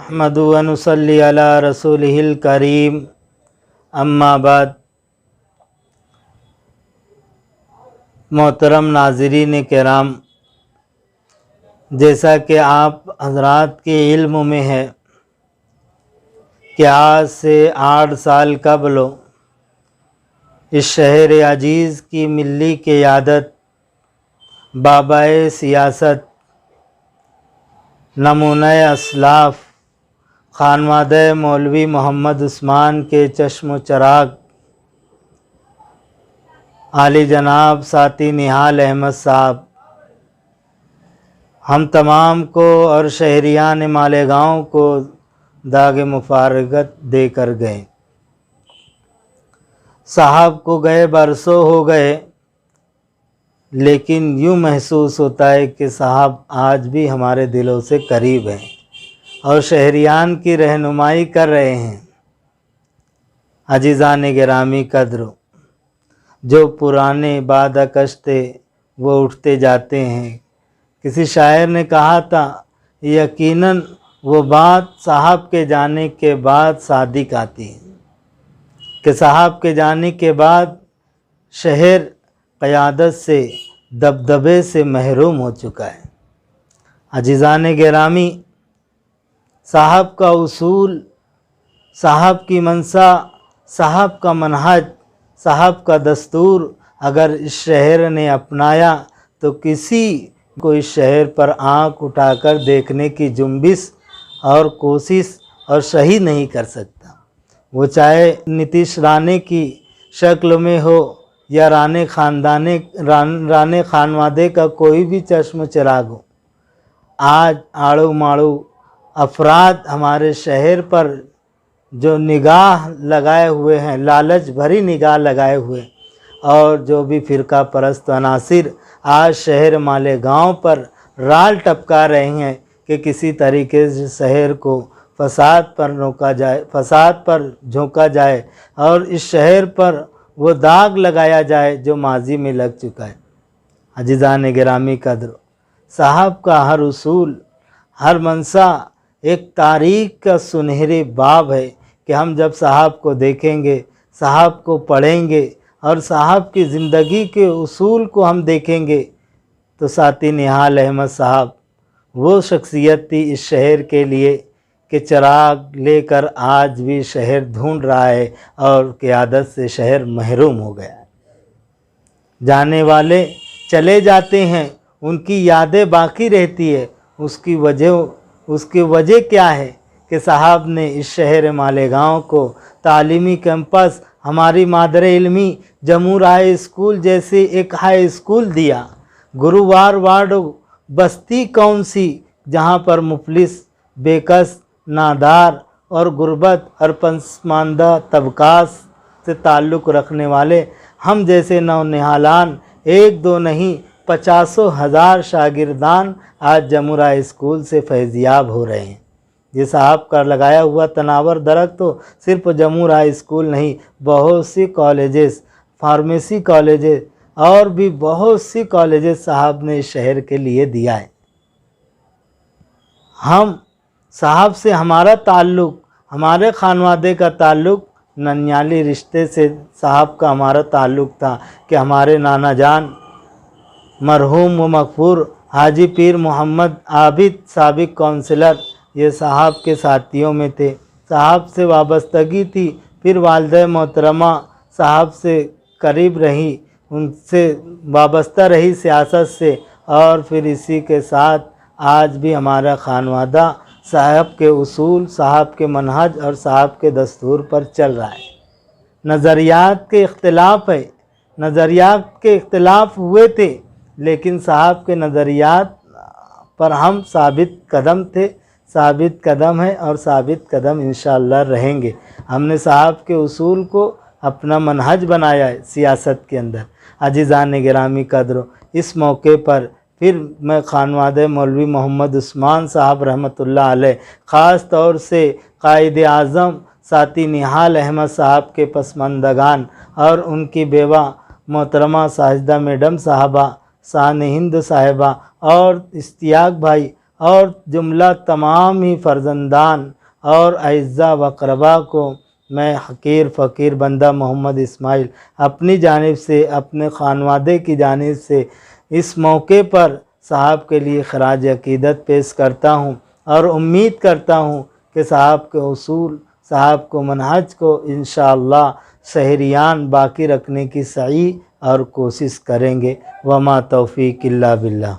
احمدُ و نصلی علی رسولہ الکریم اما بعد۔ محترم ناظرین کرام، جیسا کہ آپ حضرات کے علم میں ہے کہ آج سے 8 سال قبل اس شہر عزیز کی ملی قیادت، بابائے سیاست، نمونہ اسلاف، خانوادہ مولوی محمد عثمان کے چشم و چراغ عالی جناب ساتھی نہال احمد صاحب ہم تمام کو اور شہریان مالیگاؤں کو داغ مفارقت دے کر گئے۔ صاحب کو گئے برسوں ہو گئے، لیکن یوں محسوس ہوتا ہے کہ صاحب آج بھی ہمارے دلوں سے قریب ہیں اور شہریان کی رہنمائی کر رہے ہیں۔ عزیزان گرامی قدر، جو پرانے بادہ کش تھے وہ اٹھتے جاتے ہیں۔ کسی شاعر نے کہا تھا، یقیناً وہ بات صاحب کے جانے کے بعد صادق آتی ہے کہ صاحب کے جانے کے بعد شہر قیادت سے، دبدبے سے محروم ہو چکا ہے۔ عزیزان گرامی، صاحب کا اصول، صاحب کی منشا، صاحب کا منہج، صاحب کا دستور اگر اس شہر نے اپنایا تو کسی کو اس شہر پر آنکھ اٹھا کر دیکھنے کی جنبش اور کوشش اور صحیح نہیں کر سکتا۔ وہ چاہے نتیش رانے کی شکل میں ہو یا رانے خانوادے کا کوئی بھی چشم چراغ ہو۔ آج آڑو ماڑو افراد ہمارے شہر پر جو نگاہ لگائے ہوئے ہیں، لالچ بھری نگاہ لگائے ہوئے، اور جو بھی فرقہ پرست عناصر آج شہر مالیگاؤں پر رال ٹپکا رہے ہیں کہ کسی طریقے سے شہر کو فساد پر جھونکا جائے اور اس شہر پر وہ داغ لگایا جائے جو ماضی میں لگ چکا ہے۔ عزیزان گرامی قدر، صاحب کا ہر اصول، ہر منشا ایک تاریخ کا سنہری باب ہے کہ ہم جب صاحب کو دیکھیں گے، صاحب کو پڑھیں گے اور صاحب کی زندگی کے اصول کو ہم دیکھیں گے تو ساتھی نہال احمد صاحب وہ شخصیت تھی اس شہر کے لیے کہ چراغ لے کر آج بھی شہر ڈھونڈ رہا ہے اور قیادت سے شہر محروم ہو گیا ہے۔ جانے والے چلے جاتے ہیں، ان کی یادیں باقی رہتی ہے۔ اس کی وجہ کیا ہے کہ صاحب نے اس شہر مالیگاؤں کو تعلیمی کیمپس، ہماری مادر علمی جمہور ہائی اسکول جیسے ایک ہائی اسکول دیا۔ گرووار وارڈ بستی کون سی جہاں پر مفلس، بےکس، نادار اور غربت اور پسماندہ طبقات سے تعلق رکھنے والے ہم جیسے نونہالان، ایک دو نہیں 50,000 شاگردان آج جمہور ہائی اسکول سے فیضیاب ہو رہے ہیں۔ یہ صاحب کا لگایا ہوا تناور درخت تو صرف جمہور ہائی اسکول نہیں، بہت سی کالجز، فارمیسی کالجز اور بھی بہت سی کالجز صاحب نے اس شہر کے لیے دیا ہے۔ ہم صاحب سے ہمارا تعلق، ہمارے خانوادے کا تعلق ننیالی رشتے سے صاحب کا ہمارا تعلق تھا کہ ہمارے نانا جان مرحوم و مغفور حاجی پیر محمد عابد سابق کونسلر یہ صاحب کے ساتھیوں میں تھے۔ صاحب سے وابستگی تھی، پھر والدہ محترمہ صاحب سے قریب رہی، ان سے وابستہ رہی سیاست سے، اور پھر اسی کے ساتھ آج بھی ہمارا خانوادہ صاحب کے اصول، صاحب کے منہج اور صاحب کے دستور پر چل رہا ہے۔ نظریات کے اختلاف ہے، نظریات کے اختلاف ہوئے تھے، لیکن صاحب کے نظریات پر ہم ثابت قدم تھے، ثابت قدم ہے اور ثابت قدم انشاءاللہ رہیں گے۔ ہم نے صاحب کے اصول کو اپنا منہج بنایا ہے سیاست کے اندر۔ عزیزان گرامی قدر، اس موقع پر پھر میں خانوادہ مولوی محمد عثمان صاحب رحمۃ اللہ علیہ، خاص طور سے قائد اعظم ساتھی نہال احمد صاحب کے پسماندگان اور ان کی بیوہ محترمہ ساجدہ میڈم صاحبہ، ثانی ہند صاحبہ اور اشتیاق بھائی اور جملہ تمام ہی فرزندان اور اعزاء و اقربا کو میں حقیر فقیر بندہ محمد اسماعیل اپنی جانب سے، اپنے خانوادے کی جانب سے اس موقع پر صاحب کے لیے خراج عقیدت پیش کرتا ہوں، اور امید کرتا ہوں کہ صاحب کے اصول، صاحب کو منہج کو انشاءاللہ شہریان باقی رکھنے کی سعی اور کوشش کریں گے۔ وما توفیق الا باللہ۔